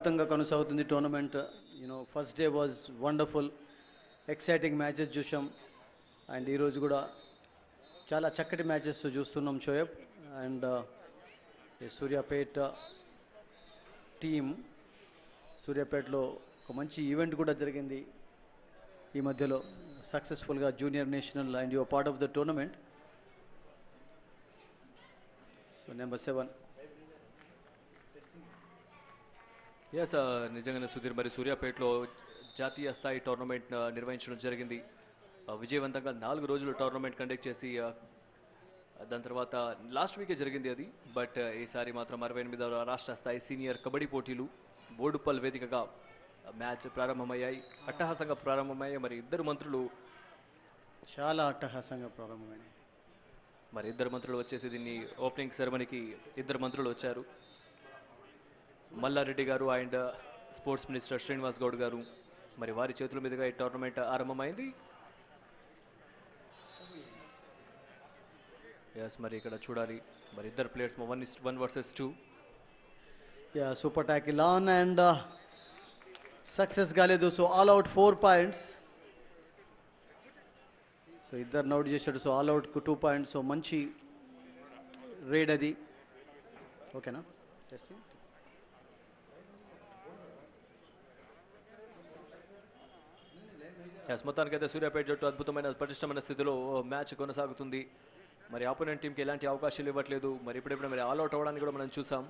అద్భుతంగా కొనసాగుతుంది tournament. First day was wonderful, exciting matches చూసాం. అండ్ ఈరోజు కూడా చాలా చక్కటి మ్యాచెస్ చూస్తున్నాం షోయబ్. అండ్ సూర్యాపేట టీమ్, సూర్యాపేటలో ఒక మంచి ఈవెంట్ కూడా జరిగింది ఈ మధ్యలో, సక్సెస్ఫుల్గా junior national, and your part of the tournament. So number 7. Yes, నిజంగానే సుధీర్, మరి సూర్యాపేటలో జాతీయ స్థాయి టోర్నమెంట్ నిర్వహించడం జరిగింది. విజయవంతంగా 4 రోజులు టోర్నమెంట్ కండక్ట్ చేసి దాని తర్వాత లాస్ట్ వీకే జరిగింది అది. బట్ ఈసారి మాత్రం 68వ రాష్ట్ర స్థాయి సీనియర్ కబడ్డీ పోటీలు బోడుప్పల్ వేదికగా మ్యాచ్ ప్రారంభమయ్యాయి. అట్టహాసంగా ప్రారంభమయ్యాయి. మరి ఇద్దరు మంత్రులు చాలా అట్టహాసంగా ప్రారంభమైంది. మరి ఇద్దరు మంత్రులు వచ్చేసి దీన్ని ఓపెనింగ్ సెరమనీకి ఇద్దరు మంత్రులు వచ్చారు. మల్లారెడ్డి గారు and sports minister Srinivas Goud గారు. మరి వారి చేతుల మీదుగా ఈ టోర్నమెంట్ ఆరంభమైంది. ఎస్, మరి ఇక్కడ చూడాలి మరి ఇద్దరు players 1 versus 2. Super tackle on and success కాలేదు. So all out 4 points. So ఇద్దరు అవుట్ చేశాడు. సో ఆల్ అవుట్కు 2 పాయింట్స్. సో మంచి రేడ్ అది. ఓకేనా టెస్టింగ్. ఎస్, మొత్తానికైతే సూర్యాపేట జట్టు అద్భుతమైన పటిష్టమైన స్థితిలో మ్యాచ్ కొనసాగుతుంది. మరి ఆపోనెంట్ టీంకి ఎలాంటి అవకాశాలు ఇవ్వట్లేదు. మరి ఇప్పుడెప్పుడు మరి ఆల్అౌట్ అవ్వడానికి కూడా మనం చూసాం.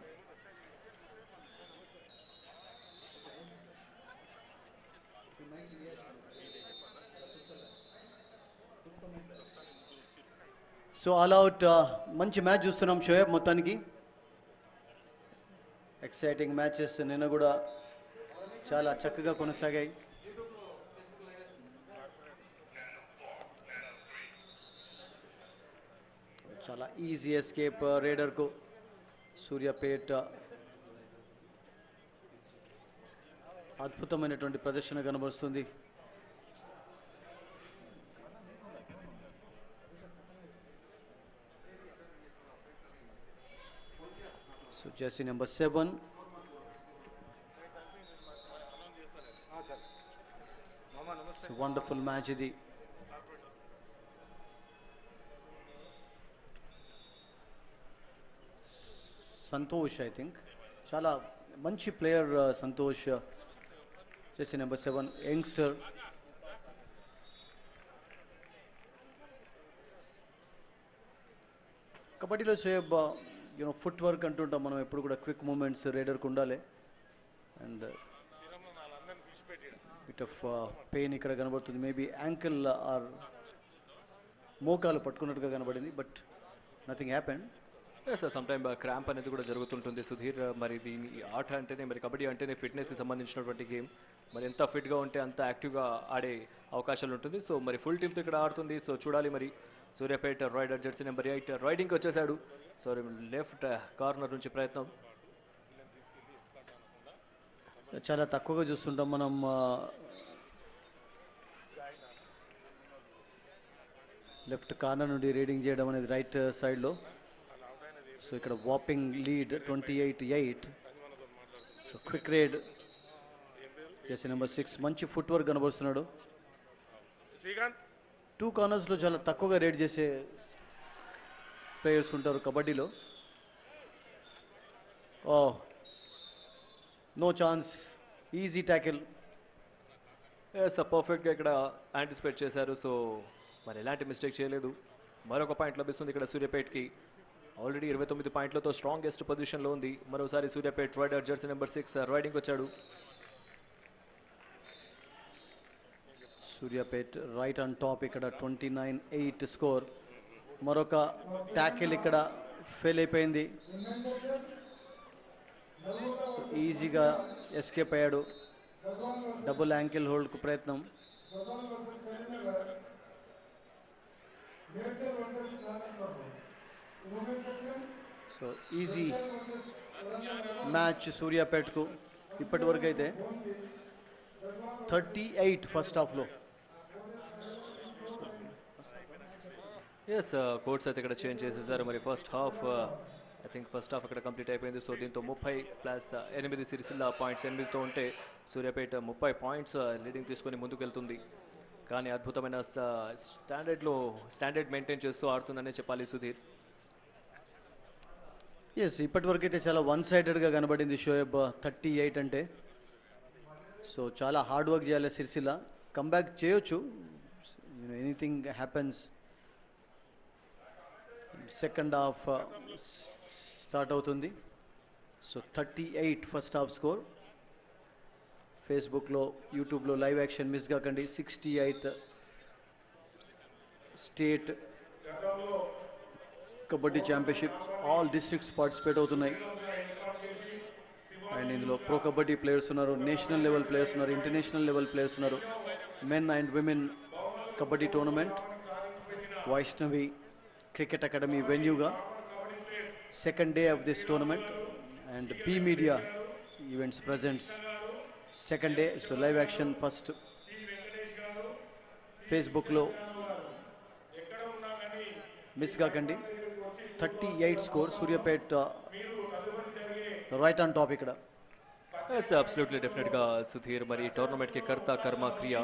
సో ఆల్ అవుట్ మంచి మ్యాచ్ చూస్తున్నాం షోయబ్. మొత్తానికి ఎక్సైటింగ్ మ్యాచెస్ నిన్న కూడా చాలా చక్కగా కొనసాగాయి. చాలా ఈజీ ఎస్కేప్ రేడర్కు. సూర్యాపేట అద్భుతమైనటువంటి ప్రదర్శన కనబరుస్తుంది. So jersey number 7. So wonderful match ఇది. సంతోష్, ఐ థింక్ చాలా మంచి player Santosh. Jersey number 7 youngster. కబడ్డీలో షోయబ్ ఫుట్ వర్క్ అంటుంటాం మనం ఎప్పుడు కూడా. క్విక్ మూమెంట్స్ రైడర్కి ఉండాలి. అండ్ బిట్ ఆఫ్ పెయిన్ ఇక్కడ కనబడుతుంది. మేబీ యాంకిల్ ఆర్ మోకాలు పట్టుకున్నట్టుగా కనబడింది. But nothing happened. Sir, some time cramp అనేది కూడా జరుగుతుంటుంది సుధీర్. మరి దీని ఆట అంటేనే, మరి కబడ్డీ అంటేనే ఫిట్నెస్కి సంబంధించినటువంటి గేమ్. మరి ఎంత ఫిట్గా ఉంటే అంత యాక్టివ్గా ఆడే అవకాశాలు ఉంటుంది. సో మరి ఫుల్ టీమ్తో ఇక్కడ ఆడుతుంది. సో చూడాలి మరి. సూర్యాపేట రైడర్ జెర్సీ నెంబర్ 8 రైడింగ్కి వచ్చేసాడు. సో లెఫ్ట్ కార్నర్ నుంచి ప్రయత్నం. చాలా తక్కువగా చూస్తుంటాం మనం లెఫ్ట్ కార్నర్ నుండి రీడింగ్ చేయడం అనేది రైట్ సైడ్లో. సో ఇక్కడ whopping lead 28-8. So quick raid jersey number 6. మంచి ఫుట్ వర్క్ కనబరుస్తున్నాడు. 2 కార్నర్స్లో చాలా తక్కువగా రేడ్ చేసే ప్లేయర్స్ ఉంటారు కబడ్డీలో. Oh no chance, easy tackle. Yes, పర్ఫెక్ట్గా ఇక్కడ యాంటిసిపేట్ చేశారు. సో మరి ఎలాంటి మిస్టేక్ చేయలేదు. మరొక పాయింట్ లభిస్తుంది ఇక్కడ సూర్యాపేటకి. ఆల్రెడీ 29 పాయింట్లతో స్ట్రాంగెస్ట్ పొజిషన్లో ఉంది. మరోసారి Suryapet raider jersey number 6 raiding వచ్చాడు. సూర్యాపేట్ రైట్ ఆన్ టాప్ ఇక్కడ 29-8 స్కోర్. మరొక ట్యాకిల్ ఇక్కడ ఫెయిల్ అయిపోయింది. ఈజీగా ఎస్కేప్ అయ్యాడు. డబుల్ యాంకిల్ హోల్డ్కు ప్రయత్నం. సో ఈజీ మ్యాచ్ సూర్యాపేటకు ఇప్పటి వరకు అయితే. 38 ఫస్ట్ హాఫ్లో. ఎస్, కోర్ట్స్ అయితే ఇక్కడ చేంజ్ చేసేసారు. మరి first half I think first half అక్కడ కంప్లీట్ అయిపోయింది. సో దీంతో 30+8 సిరిసిల్ల పాయింట్స్ 8తో ఉంటే సూర్యాపేట 30 పాయింట్స్ లీడింగ్ తీసుకొని ముందుకెళ్తుంది. కానీ అద్భుతమైన స్టాండర్డ్ మెయింటైన్ చేస్తూ ఆడుతుందనే చెప్పాలి సుధీర్. ఎస్, ఇప్పటివరకు అయితే చాలా వన్ సైడెడ్గా కనబడింది షోయబ్ 38 అంటే. సో చాలా హార్డ్ వర్క్ చేయాలి సిరిసిల్ల, కమ్బ్యాక్ చేయొచ్చు, anything happens. Second half start అవుతుంది. So 38 first half score. ఫేస్బుక్లో, యూట్యూబ్లో లైవ్ యాక్షన్ మిస్ కాకండి. 68th state kabaddi championship, all districts participate అవుతున్నాయి. అండ్ ఇందులో ప్రో కబడ్డీ ప్లేయర్స్ ఉన్నారు, నేషనల్ లెవెల్ ప్లేయర్స్ ఉన్నారు, ఇంటర్నేషనల్ లెవెల్ ప్లేయర్స్ ఉన్నారు. Men and women kabaddi tournament Vaishnavi cricket academy వెన్యూగా second day of this tournament. And B media events presents second day. So live action first ఫేస్బుక్లో miss కాకండి. 38 score, Suryapet right on top ఇక్కడ. Absolutely డెఫినెట్గా సుధీర్. మరి టోర్నమెంట్కి కర్త కర్మ క్రియ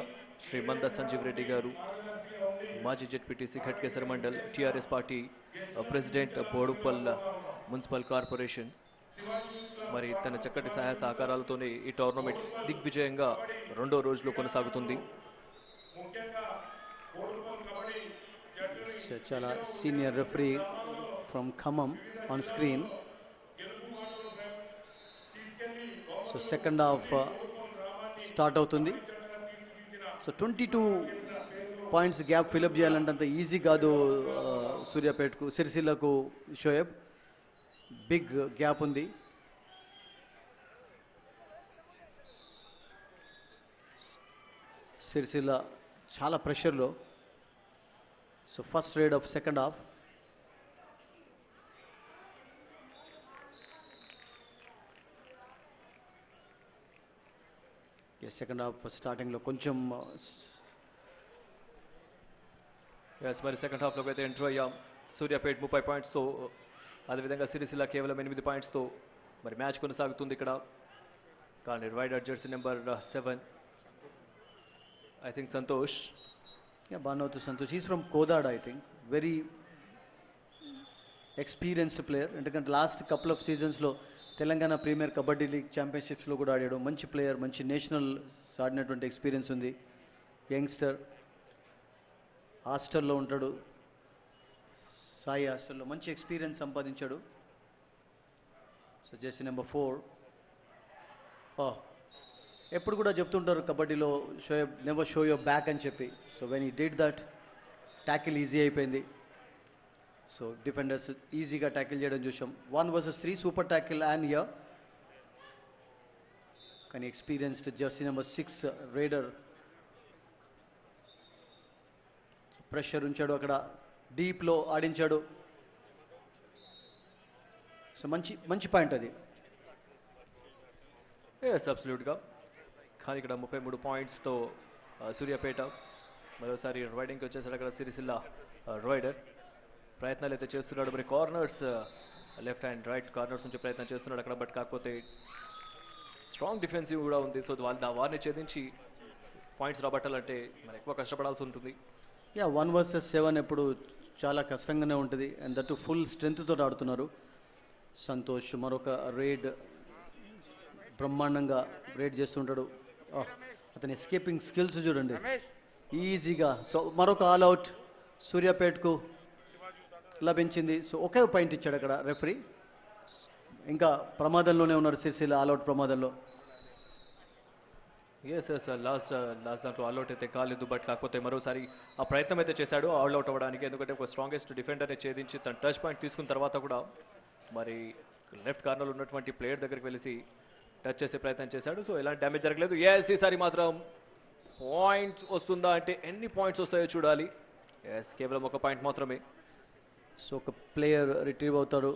శ్రీ మంద సంజీవ్ రెడ్డి గారు, మాజీ ZPTC Ghatkesar mandal, TRS party president, Boduppal municipal corporation. మరి తన చక్కటి సహాయ సహకారాలతోనే ఈ టోర్నమెంట్ దిగ్విజయంగా రెండో రోజులో కొనసాగుతుంది. చాలా senior referee from Khammam on screen. So second half start అవుతుంది. సో 22 పాయింట్స్ గ్యాప్ ఫిలప్ చేయాలంటే అంత ఈజీ కాదు సూర్యాపేటకు, సిరిసిల్లకు షోయబ్. బిగ్ గ్యాప్ ఉంది. సిరిసిల్ల చాలా ప్రెషర్లో. So first raid of second half. Second half స్టార్టింగ్లో కొంచెం మరి సెకండ్ హాఫ్లోకి అయితే ఎంట్రీ అయ్యాం. సూర్యాపేట్ 30 పాయింట్స్తో, అదేవిధంగా సిరిసిల్ల కేవలం 8 పాయింట్స్తో మరి మ్యాచ్ కొనసాగుతుంది ఇక్కడ. కానీ raider jersey number 7 I think Santosh. Banothu Santosh, is from Kodad. I think very experienced player. ఎందుకంటే లాస్ట్ కపుల్ ఆఫ్ సీజన్స్లో తెలంగాణ ప్రీమియర్ కబడ్డీ లీగ్ ఛాంపియన్షిప్స్లో కూడా ఆడాడు. మంచి ప్లేయర్, మంచి నేషనల్ ఆడినటువంటి ఎక్స్పీరియన్స్ ఉంది. యంగ్స్టర్, హాస్టల్లో ఉంటాడు, సాయి హాస్టల్లో మంచి ఎక్స్పీరియన్స్ సంపాదించాడు. So jersey number 4. ఎప్పుడు కూడా చెప్తుంటారు కబడ్డీలో Shoaib never show your back అని చెప్పి. So when he did that, tackle easy అయిపోయింది. సో డిఫెండర్స్ ఈజీగా ట్యాకిల్ చేయడం చూసాం. 1 vs 3 సూపర్ ట్యాకిల్ అండ్ ఇయర్. కానీ experienced jersey number 6 raider pressure ఉంచాడు, అక్కడ డీప్లో ఆడించాడు. సో మంచి పాయింట్ అది. అబ్సల్యూట్గా. కానీ ఇక్కడ 33 పాయింట్స్తో సూర్యాపేట మరోసారి రైడింగ్కి వచ్చేసాడు. అక్కడ సిరిసిల్ల రైడర్ ప్రయత్నాలు అయితే చేస్తున్నాడు. మరి corners, left and right corners నుంచి ప్రయత్నం చేస్తున్నాడు అక్కడ. బట్ కాకపోతే స్ట్రాంగ్ డిఫెన్సివ్ కూడా ఉంది. సో వారిని ఛేదించి పాయింట్స్ రాబట్టాలంటే మరి ఎక్కువ కష్టపడాల్సి ఉంటుంది. 1 vs 7 ఎప్పుడు చాలా కష్టంగానే ఉంటుంది. అండ్ దట్ ఫుల్ స్ట్రెంగ్త్తో ఆడుతున్నారు. సంతోష్ మరొక రైడ్ బ్రహ్మాండంగా రైడ్ చేస్తుంటాడు. అతని ఎస్కేపింగ్ స్కిల్స్ చూడండి ఈజీగా. సో మరొక ఆల్అవుట్ సూర్యాపేట్కు లభించింది. సో ఒకే పాయింట్ ఇచ్చాడు అక్కడ రెఫరీ. ఇంకా ప్రమాదంలోనే ఉన్నారు సిరిసిల్ల, ఆల్అవుట్ ప్రమాదంలో. లాస్ట్ దాంట్లో ఆల్అవుట్ అయితే కాలేదు. బట్ కాకపోతే మరోసారి ఆ ప్రయత్నం అయితే చేశాడు ఆల్అవుట్ అవ్వడానికి. ఎందుకంటే ఒక స్ట్రాంగెస్ట్ డిఫెండర్ని ఛేదించి తన టచ్ పాయింట్ తీసుకున్న తర్వాత కూడా మరి లెఫ్ట్ కార్నర్లో ఉన్నటువంటి ప్లేయర్ దగ్గరికి వెళ్ళి టచ్ చేసే ప్రయత్నం చేశాడు. సో ఎలాంటి డ్యామేజ్ జరగలేదు. ఈసారి మాత్రం పాయింట్స్ వస్తుందా అంటే ఎన్ని పాయింట్స్ వస్తాయో చూడాలి. కేవలం ఒక పాయింట్ మాత్రమే. సో ఒక ప్లేయర్ రిట్రీవ్ అవుతాడు.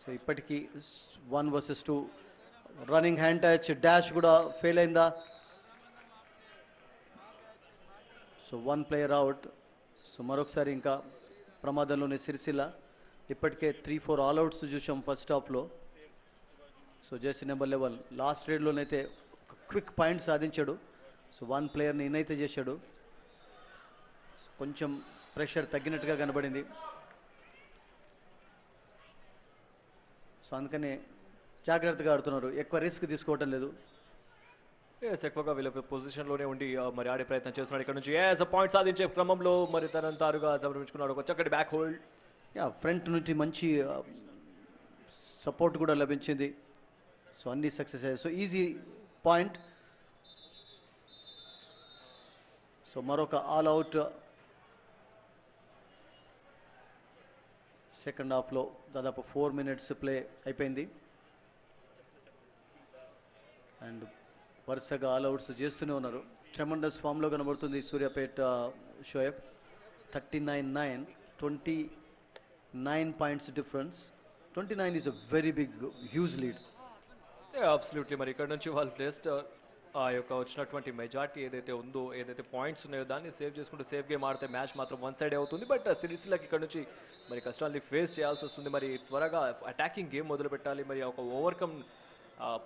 సో ఇప్పటికీ 1 vs 2 running hand touch, dash కూడా ఫెయిల్ అయిందా. So 1 player out. సో మరొకసారి ఇంకా ప్రమాదంలోనే సిరిసిల్ల. ఇప్పటికే 3-4 ఆల్అవుట్స్ చూసాం ఫస్ట్ హాఫ్లో. సో జెర్సీ నెంబర్ 11 లాస్ట్ రేడ్లోనైతే ఒక క్విక్ పాయింట్ సాధించాడు. సో 1 ప్లేయర్ని ఇన్ అయితే చేశాడు. కొంచెం ప్రెషర్ తగ్గినట్టుగా కనబడింది. సో అందుకనే జాగ్రత్తగా ఆడుతున్నారు, ఎక్కువ రిస్క్ తీసుకోవటం లేదు. ఎస్ ఎక్కువగా వీళ్ళ పొజిషన్లోనే ఉండి మరి ఆడే ప్రయత్నం చేస్తున్నాడు. ఇక్కడ నుంచి ఎస్ పాయింట్ సాధించే క్రమంలో మరి తనంతారుగా సంరమించుకున్నాడు. ఒక చక్కటి బ్యాక్ హోల్డ్. యా ఫ్రంట్ నుంచి మంచి సపోర్ట్ కూడా లభించింది. సో అన్ని సక్సెస్ అయ్యాయి. So easy point. సో మరొక ఆల్ అవుట్ సెకండ్ హాఫ్లో దాదాపు 4 మినిట్స్ ప్లే అయిపోయింది. అండ్ వరుసగా ఆల్ అవుట్స్ చేస్తూనే ఉన్నారు. ట్రెమండస్ ఫామ్లో కనబడుతుంది Suryapet Shoaib. 39-9, 29 points difference. 29 is a very big huge lead. Absolutely. మరి ఇక్కడ నుంచి వాళ్ళు జస్ట్ ఆ యొక్క వచ్చినటువంటి మెజార్టీ ఏదైతే ఉందో, ఏదైతే పాయింట్స్ ఉన్నాయో దాన్ని సేవ్ చేసుకుంటూ సేఫ్ గేమ్ ఆడితే మ్యాచ్ మాత్రం వన్ సైడ్ అవుతుంది. బట్ సిరీస్లకి ఇక్కడ నుంచి మరి కష్టాన్ని ఫేస్ చేయాల్సి వస్తుంది. మరి త్వరగా అటాకింగ్ గేమ్ మొదలు పెట్టాలి. మరి ఒక ఓవర్కమ్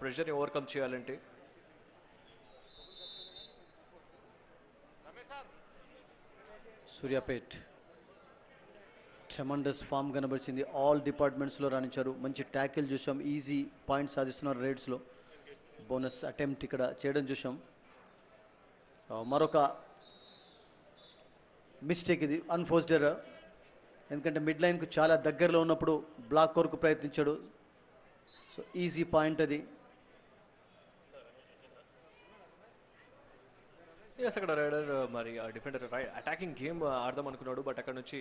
ప్రెషర్ని ఓవర్కమ్ చేయాలంటే. సూర్యాపేట్ ట్రెమండస్ ఫామ్ కనబరిచింది. ఆల్ డిపార్ట్మెంట్స్లో రాణించారు. మంచి ట్యాకిల్ చూసాం. ఈజీ పాయింట్స్ సాధిస్తున్నారు రేడ్స్లో. బోనస్ అటెంప్ట్ ఇక్కడ చేయడం చూసాం. మరొక మిస్టేక్ ఇది, అన్ఫోర్స్డ్ ఎర్రర్. ఎందుకంటే మిడ్ లైన్కు చాలా దగ్గరలో ఉన్నప్పుడు బ్లాక్ కొరకు ప్రయత్నించాడు. సో ఈజీ పాయింట్ అది. ఎస్ అక్కడ రైడర్ మరి డిఫెండర్ అటాకింగ్ గేమ్ ఆడదాం అనుకున్నాడు. బట్ అక్కడ నుంచి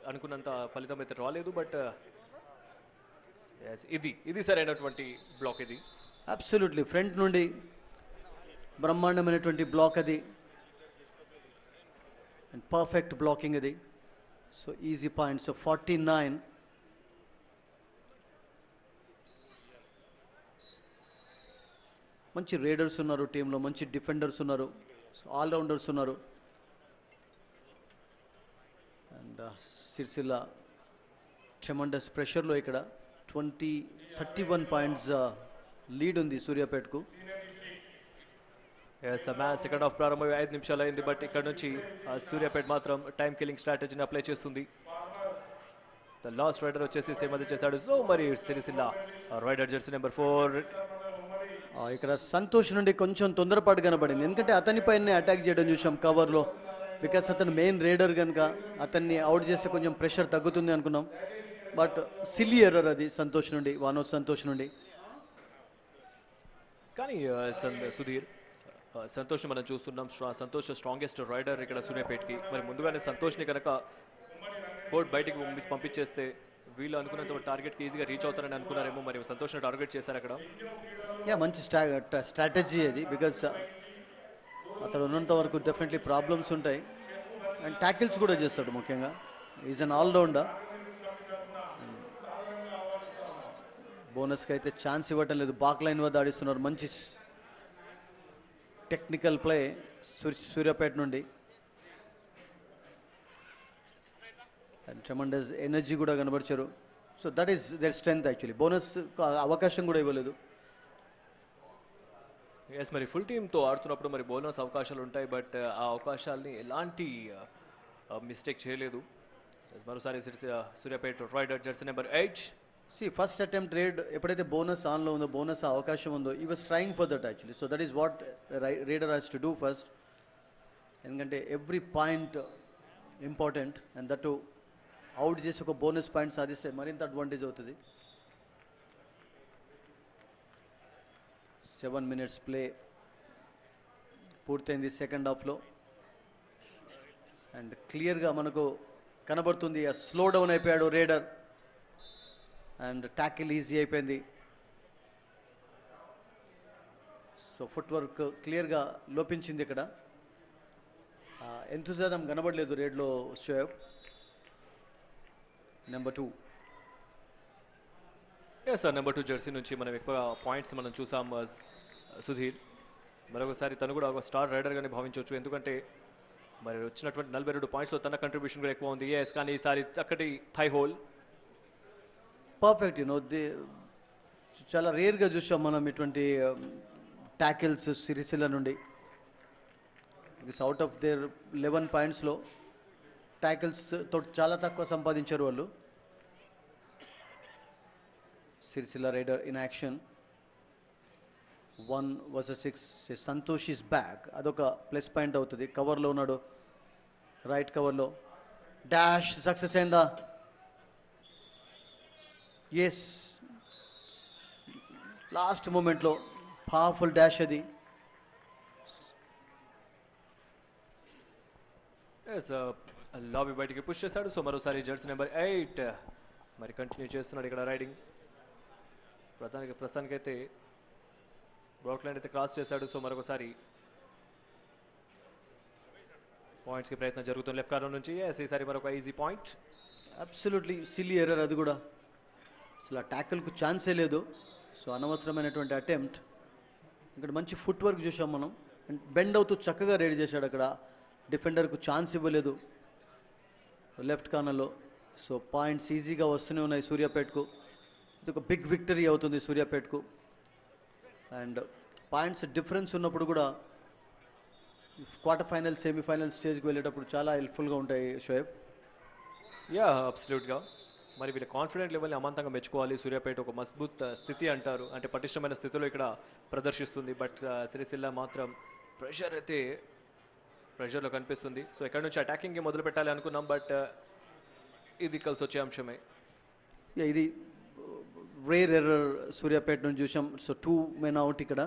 అనుకున్నంత ఫలితం అయితే రాలేదు. బట్ ఇది సరైనటువంటి బ్లాక్. ఇది అబ్సల్యూట్లీ ఫ్రంట్ నుండి బ్రహ్మాండమైనటువంటి బ్లాక్ అది. అండ్ పర్ఫెక్ట్ బ్లాకింగ్ అది. So easy point. సో 49. మంచి రేడర్స్ ఉన్నారు టీంలో, మంచి డిఫెండర్స్ ఉన్నారు, ఆల్రౌండర్స్ ఉన్నారు. అండ్ సిరిసిల్ల ట్రెమండస్ ప్రెషర్లో ఇక్కడ 31 పాయింట్స్ లీడ్ ఉంది సూర్యాపేటకు. మ్యాచ్ సెకండ్ హాఫ్ ప్రారంభం 5 నిమిషాలు అయింది. బట్ ఇక్కడ నుంచి సూర్యాపేట మాత్రం టైం కిల్లింగ్ స్ట్రాటజీని అప్లై చేస్తుంది. ద లాస్ట్ రైడర్ వచ్చేసి సేమది చేశాడు. సో మరి సిరిసిల్ల రైడర్ జెర్సీ నెంబర్ 4 ఇక్కడ సంతోష్ నుండి కొంచెం తొందరపాటు కనబడింది. ఎందుకంటే అతనిపైనే అటాక్ చేయడం చూసాం కవర్లో. బికాస్ అతను మెయిన్ రేడర్ కనుక అతన్ని అవుట్ చేస్తే కొంచెం ప్రెషర్ తగ్గుతుంది అనుకున్నాం. బట్ సిల్లీ ఎర్రర్ అది సంతోష్ నుండి, వానోజ్ సంతోష్ నుండి. కానీ సుధీర్ సంతోష్ని మనం చూస్తున్నాం. సంతోష్ స్ట్రాంగెస్ట్ రైడర్ ఇక్కడ సూర్యాపేటకి. మరి ముందుగానే సంతోష్ని కనుక కోర్ట్ బయటికి పంపించేస్తే వీళ్ళు అనుకున్నంత టార్గెట్కి ఈజీగా రీచ్ అవుతారని అనుకున్నారేమో. మరి సంతోష్ని టార్గెట్ చేశారు అక్కడ. మంచి స్ట్రాటజీ అది. బికాస్ అతడు ఉన్నంత వరకు డెఫినెట్లీ ప్రాబ్లమ్స్ ఉంటాయి. అండ్ ట్యాకిల్స్ కూడా చేస్తాడు ముఖ్యంగా. Is an allrounder. బోనస్కి అయితే ఛాన్స్ ఇవ్వటం లేదు. బాక్ లైన్ వద్ద ఆడిస్తున్నారు. మంచి టెక్నికల్ ప్లే సూర్యాపేట నుండి. అండ్ ట్రెమండస్ ఎనర్జీ కూడా కనబరిచారు. So that is their strength actually. Bonus అవకాశం కూడా ఇవ్వలేదు. ఎస్ మరి ఫుల్ టీమ్తో ఆడుతున్నప్పుడు మరి బోనస్ అవకాశాలు ఉంటాయి. బట్ ఆ అవకాశాలని ఎలాంటి మిస్టేక్ చేయలేదు. మరోసారి Suryapet raider jersey number 8. First attempt raid ఎప్పుడైతే బోనస్ ఆన్లో ఉందో, బోనస్ అవకాశం ఉందో, he was trying for that actually. So that is what raider has to do first. ఎందుకంటే every point important. And that out చేసి ఒక బోనస్ పాయింట్ సాధిస్తే మరింత అడ్వాంటేజ్ అవుతుంది. 7 మినిట్స్ ప్లే పూర్తయింది సెకండ్ హాఫ్లో. అండ్ క్లియర్గా మనకు కనబడుతుంది స్లో డౌన్ అయిపోయాడు రేడర్. అండ్ ట్యాకిల్ ఈజీ అయిపోయింది. సో ఫుట్ వర్క్ క్లియర్గా లోపించింది ఇక్కడ. ఎంతజాదం కనబడలేదు రేడ్లో Shoaib. Number 2. Sir number 2 jersey నుంచి మనం ఎక్కువ పాయింట్స్ మనం చూసాం సుధీర్. మరొకసారి తను కూడా ఒక స్టార్ రైడర్గానే భావించవచ్చు. ఎందుకంటే మరి వచ్చినటువంటి 42 పాయింట్స్లో తన కంట్రిబ్యూషన్ కూడా ఎక్కువ ఉంది. ఎస్ కానీ ఈసారి చక్కటి థై హోల్. పర్ఫెక్ట్ చాలా రేర్గా చూసాం మనం ఇటువంటి ట్యాకిల్స్ సిరిసిల్ల నుండి. అవుట్ ఆఫ్ దేర్ 11 పాయింట్స్లో ట్యాకిల్స్ తోటి చాలా తక్కువ సంపాదించారు వాళ్ళు. Sircilla raider in action 1 vs 6. Santosh is back, అదొక ప్లస్ పాయింట్ అవుతుంది. కవర్లో ఉన్నాడు, రైట్ కవర్లో. డాష్ సక్సెస్ అయిందా? ఎస్, లాస్ట్ మూమెంట్లో పవర్ఫుల్ డాష్ అది. లాబీ బయటికి పుష్ చేశాడు. సో మరోసారి జెర్సీ నెంబర్ 8 మరి కంటిన్యూ చేస్తున్నాడు ఇక్కడ రైడింగ్. ప్రస్తుతానికైతే బ్రాక్ లైన్ అయితే క్రాస్ చేశాడు. సో మరొకసారి పాయింట్స్కి ప్రయత్నం జరుగుతుంది లెఫ్ట్ కార్నర్ నుంచి. ఈసారి మరొక easy point. Absolutely silly error అది కూడా, అసలు ఆ ట్యాకిల్కు ఛాన్సే లేదు. సో అనవసరమైనటువంటి అటెంప్ట్. ఇక్కడ మంచి ఫుట్ వర్క్ చూసాం మనం. బెండ్ అవుతూ చక్కగా రెడీ చేశాడు అక్కడ, డిఫెండర్కు ఛాన్స్ ఇవ్వలేదు లెఫ్ట్ కార్నర్లో. సో పాయింట్స్ ఈజీగా వస్తూనే ఉన్నాయి సూర్యాపేటకు. ఇది ఒక బిగ్ విక్టరీ అవుతుంది సూర్యాపేటకు. అండ్ పాయింట్స్ డిఫరెన్స్ ఉన్నప్పుడు కూడా క్వార్టర్ ఫైనల్ సెమీఫైనల్ స్టేజ్కి వెళ్ళేటప్పుడు చాలా హెల్ప్ఫుల్గా ఉంటాయి షోయబ్. యా అబ్సల్యూట్గా. మరి వీళ్ళ కాన్ఫిడెంట్ లెవెల్ని అమాంతంగా మెచ్చుకోవాలి. సూర్యాపేట ఒక మజ్బూత్ స్థితి అంటారు, అంటే పటిష్టమైన స్థితిలో ఇక్కడ ప్రదర్శిస్తుంది. బట్ సిరిసిల్ల మాత్రం ప్రెషర్లో కనిపిస్తుంది. సో ఎక్కడి నుంచి అటాకింగ్ మొదలు పెట్టాలి అనుకున్నాం, బట్ ఇది కలిసి వచ్చే అంశమే. ఇది రేర్ ఎర్రర్ సూర్యాపేట నుంచి చూసాం. సో 2 men అవుట్ ఇక్కడ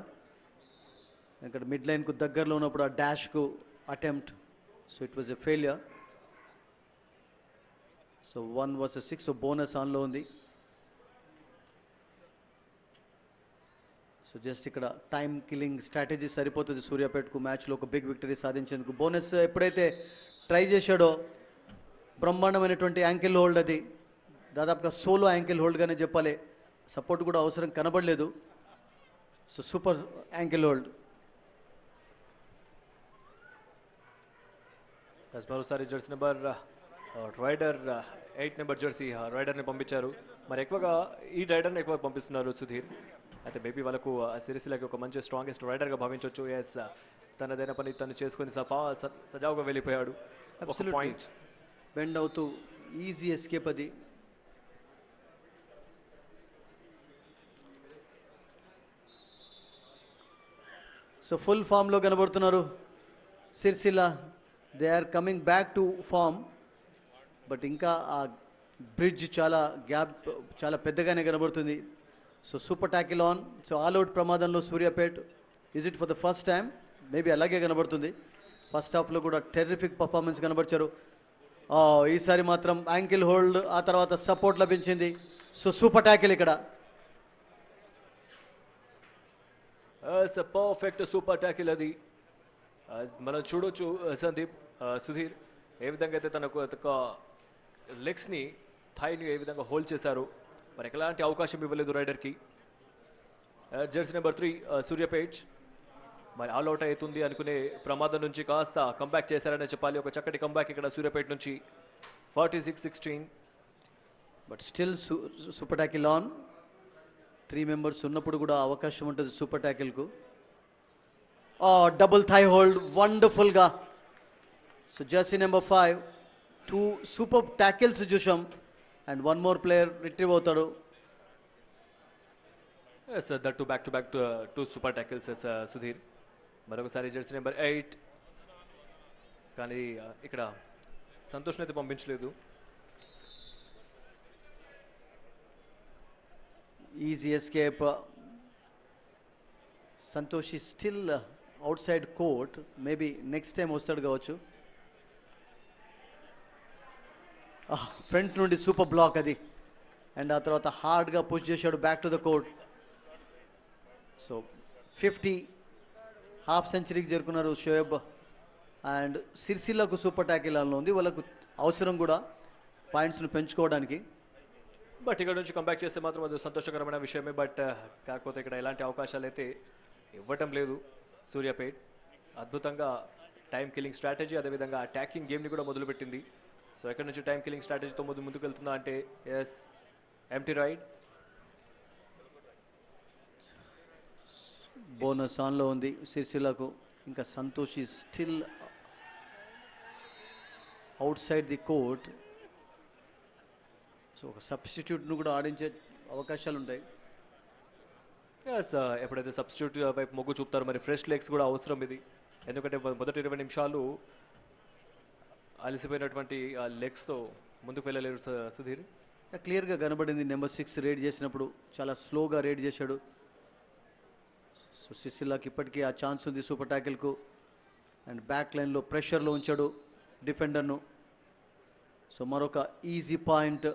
మిడ్ లైన్కు దగ్గరలో ఉన్నప్పుడు ఆ డాష్కు attempt. So it was a failure. So 1 vs 6. So bonus ఆన్లో ఉంది. సో జస్ట్ ఇక్కడ టైం కిల్లింగ్ స్ట్రాటజీ సరిపోతుంది సూర్యాపేటకు మ్యాచ్లో ఒక బిగ్ విక్టరీ సాధించేందుకు. బోనస్ ఎప్పుడైతే ట్రై చేశాడో బ్రహ్మాండమైనటువంటి యాంకిల్ హోల్డ్, అది దాదాపుగా సోలో యాంకిల్ హోల్డ్గానే చెప్పాలి. సపోర్ట్ కూడా అవసరం కనబడలేదు. So super ankle hold. మరోసారి jersey number raider 8 number jersey రైడర్ని పంపించారు. మరి ఎక్కువగా ఈ రైడర్ని ఎక్కువ పంపిస్తున్నారు సుధీర్. అయితే మేబీ వాళ్ళకు సిరిసిల్లకి ఒక మంచి స్ట్రాంగెస్ట్ రైడర్గా భావించవచ్చు. ఎస్, తనదైన పని తను చేసుకొని సజావుగా వెళ్ళిపోయాడు. పాయింట్ బెండ్ అవుతూ ఈజీ ఎస్కేప్ అది. సో ఫుల్ ఫామ్లో కనబడుతున్నారు Sircilla. They are coming back to form. But ఇంకా ఆ బ్రిడ్జ్ గ్యాప్ చాలా పెద్దగానే కనబడుతుంది. So super tackle on. So all out ప్రమాదంలో Suryapet. Is it for the first time? Maybe అలాగే కనబడుతుంది. ఫస్ట్ హాఫ్లో కూడా టెర్రిఫిక్ పర్ఫార్మెన్స్ కనబరిచారు. ఈసారి మాత్రం యాంకిల్ హోల్డ్, ఆ తర్వాత సపోర్ట్ లభించింది. సో సూపర్ ట్యాకిల్ ఇక్కడ. పర్ఫెక్ట్ సూపర్ ట్యాకిల్ అది. మనం చూడొచ్చు సందీప్, సుధీర్ ఏ విధంగా అయితే తనకు లెగ్స్ని థైని ఏ విధంగా హోల్డ్ చేశారు. మరి ఎలాంటి అవకాశం ఇవ్వలేదు రైడర్కి. జెర్సీ నెంబర్ 3 సూర్యాపేట్ మరి ఆల్అవుట్ అవుతుంది అనుకునే ప్రమాదం నుంచి కాస్త కంబ్యాక్ చేశారనే చెప్పాలి. ఒక చక్కటి కంబ్యాక్ ఇక్కడ సూర్యాపేట నుంచి. 46-16. But still super tackle on. 3 members ఉన్నప్పుడు కూడా అవకాశం ఉంటుంది సూపర్ ట్యాకిల్కు. డబుల్ థై హోల్డ్ వండర్ఫుల్గా. So jersey number 5 2 super tackles చూసాం. అండ్ 1 more ప్లేయర్ రిట్రీవ్ అవుతాడు. That to back 2 super tackles Sudheer. మరొకసారి జెర్సీ నెంబర్ 8, కానీ ఇక్కడ సంతోష్ని అయితే పంపించలేదు. Easy escape. Santosh still outside court. Maybe next time వస్తాడు కావచ్చు. ఫ్రంట్ నుండి సూపర్ బ్లాక్ అది. అండ్ ఆ తర్వాత హార్డ్గా పుష్ చేశాడు back to the court. So 50 half సెంచరీకి చేరుకున్నారు షోయబ్. అండ్ సిరిసిల్లకు సూపర్ ట్యాకిల్ ఆన్లో ఉంది. వాళ్ళకు అవసరం కూడా పాయింట్స్ను పెంచుకోవడానికి. బట్ ఇక్కడ నుంచి కంబ్యాక్ చేస్తే మాత్రం అది సంతోషకరమైన విషయమే. బట్ కాకపోతే ఇక్కడ ఎలాంటి అవకాశాలు అయితే ఇవ్వటం లేదు సూర్యాపేట్. అద్భుతంగా టైం కిల్లింగ్ స్ట్రాటజీ, అదేవిధంగా అటాకింగ్ గేమ్ని కూడా మొదలుపెట్టింది. సో ఎక్కడి నుంచి టైం కిల్లింగ్ స్ట్రాటజీతో ముందుకు వెళ్తుందా అంటే ఎస్, ఎంటీ రైడ్. బోనస్ ఆన్లో ఉంది సిరిసిల్లకు. ఇంకా Santosh is still out side the court. So ఒక సబ్స్టిట్యూట్ను కూడా ఆడించే అవకాశాలు ఉంటాయి. ఎస్, ఎప్పుడైతే సబ్స్టిట్యూట్ వైపు మొగ్గు చూపుతారో మరి ఫ్రెష్ లెగ్స్ కూడా అవసరం ఇది. ఎందుకంటే మొదటి 20 నిమిషాలు అలసిపోయినటువంటి ఆ లెగ్స్తో ముందుకు వెళ్ళలేరు సుధీర్. క్లియర్గా కనబడింది. నెంబర్ 6 రేడ్ చేసినప్పుడు చాలా స్లోగా రేడ్ చేశాడు. సో సిరిసిల్లాకి ఇప్పటికీ ఆ ఛాన్స్ ఉంది సూపర్ ట్యాకిల్కు. అండ్ బ్యాక్ లైన్లో ప్రెషర్లో ఉంచాడు డిఫెండర్ను. సో మరొక ఈజీ పాయింట్.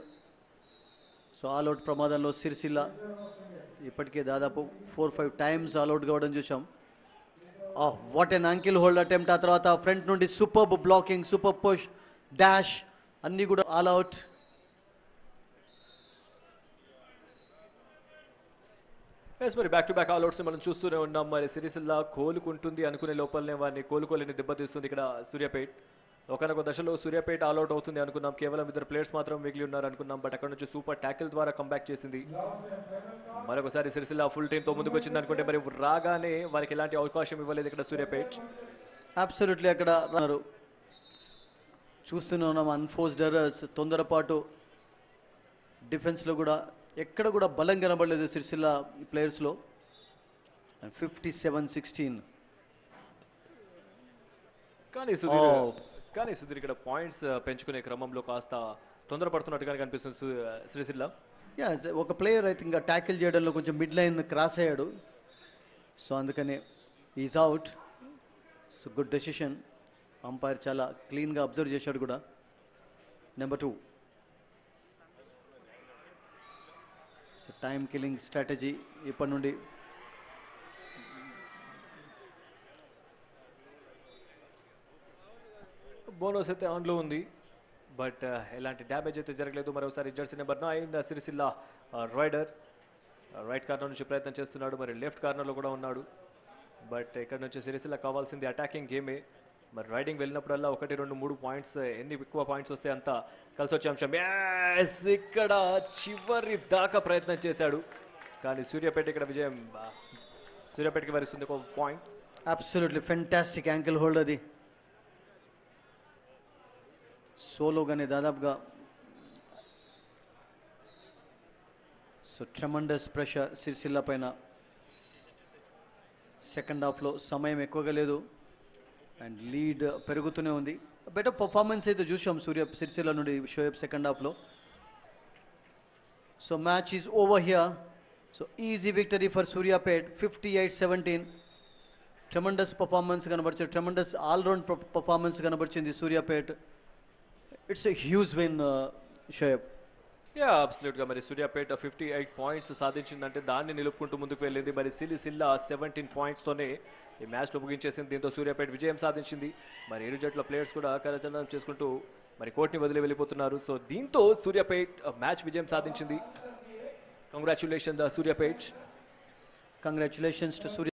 సో ఆల్అవుట్ ప్రమాదంలో సిరిసిల్ల ఇప్పటికే దాదాపు 4-5 టైమ్స్ ఆల్అవుట్ కావడం చూసాం. What an ankle hold attempt. ఆ తర్వాత ఫ్రంట్ నుండి super blocking, super push, dash అన్నీ కూడా ఆల్అవుట్. ఎస్, మరి బ్యాక్ టు బ్యాక్ ఆల్అవుట్స్ మనం చూస్తూనే ఉన్నాం. మరి సిరిసిల్ల కోలుకుంటుంది అనుకునే లోపలనే వారిని కోలుకోలేని దెబ్బతీస్తుంది ఇక్కడ సూర్యాపేట్. ఒకనొక దశలో సూర్యాపేట ఆల్అవుట్ అవుతుంది అనుకున్నాం. కేవలం 2 ప్లేయర్స్ మాత్రం మిగిలి ఉన్నారు అనుకున్నాం. బట్ అక్కడ నుంచి సూపర్ ట్యాకిల్ ద్వారా కంబ్యాక్ చేసింది. మరొకసారి సిరిసిల్ల ఫుల్ టీంతో ముందుకు వచ్చింది అనుకుంటే మరి రాగానే వారికి ఎలాంటి అవకాశం ఇవ్వలేదు ఇక్కడ సూర్యాపేట్. అబ్సల్యూట్లీ అక్కడ ఉన్నారు. చూస్తూనే ఉన్నాం అన్ఫోర్స్డ్ ఎర్రర్స్, తొందరపాటు. డిఫెన్స్లో కూడా ఎక్కడ కూడా బలం కనబడలేదు సిరిసిల్ల ప్లేయర్స్లో. 57-16. కానీ సుధీర్ ఇక్కడ పాయింట్స్ పెంచుకునే క్రమంలో కాస్త తొందరపడుతున్నట్టుగా కనిపిస్తుంది సిరిసిల్ల. యా, ఒక ప్లేయర్ అయితే ఇంకా ట్యాకిల్ చేయడంలో కొంచెం మిడ్ లైన్ క్రాస్ అయ్యాడు. సో అందుకని is out. So good decision. Umpire చాలా క్లీన్గా అబ్జర్వ్ చేశాడు కూడా. Number 2. So time killing strategy ఇప్పటి నుండి. బోనస్ అయితే ఆన్లో ఉంది. బట్ ఎలాంటి డ్యామేజ్ అయితే జరగలేదు. మరోసారి jersey number 9 Sircilla raider right corner నుంచి ప్రయత్నం చేస్తున్నాడు. మరి లెఫ్ట్ కార్నర్లో కూడా ఉన్నాడు. బట్ ఇక్కడ నుంచి సిరిసిల్ల కావాల్సింది అటాకింగ్ గేమే. మరి రైడింగ్ వెళ్ళినప్పుడల్లా 1, 2, 3 పాయింట్స్, ఎన్ని ఎక్కువ పాయింట్స్ వస్తే అంత కలిసి వచ్చే అంశం. ఇక్కడ చివరి దాకా ప్రయత్నం చేశాడు. కానీ సూర్యాపేట ఇక్కడ విజయం సూర్యాపేటకి వరిస్తుంది ఒక point. Absolutely fantastic ankle hold అది. సోలోగానే దాదాపుగా. సో ట్రెమండస్ ప్రెషర్ సిరిసిల్ల పైన. సెకండ్ హాఫ్లో సమయం ఎక్కువగా లేదు అండ్ లీడ్ పెరుగుతూనే ఉంది. బెటర్ పర్ఫార్మెన్స్ అయితే చూసాం సిరిసిల్ల నుండి షోయబ్ సెకండ్ హాఫ్లో. So match is over here. So easy victory for Suryapet 58-17. Tremendous performance కనబరిచింది. ట్రెమండస్ ఆల్రౌండ్ పర్ఫార్మెన్స్ కనబరిచింది Suryapet. It's a huge win Shoaib. Yeah, అబ్సల్యూట్గా. మరి సూర్యాపేట 58 పాయింట్స్ సాధించిందంటే దాన్ని నిలుపుకుంటూ ముందుకు వెళ్ళింది. మరి సిరిసిల్ల 17 పాయింట్స్తోనే ఈ మ్యాచ్లో ముగించేసింది. దీంతో సూర్యాపేట విజయం సాధించింది. మరి 7 జట్ల ప్లేయర్స్ కూడా కరచలనం చేసుకుంటూ మరి కోర్టుని వదిలి వెళ్ళిపోతున్నారు. సో దీంతో సూర్యాపేట్ మ్యాచ్ విజయం సాధించింది. Congratulations Suryapet. Congratulations to Surya.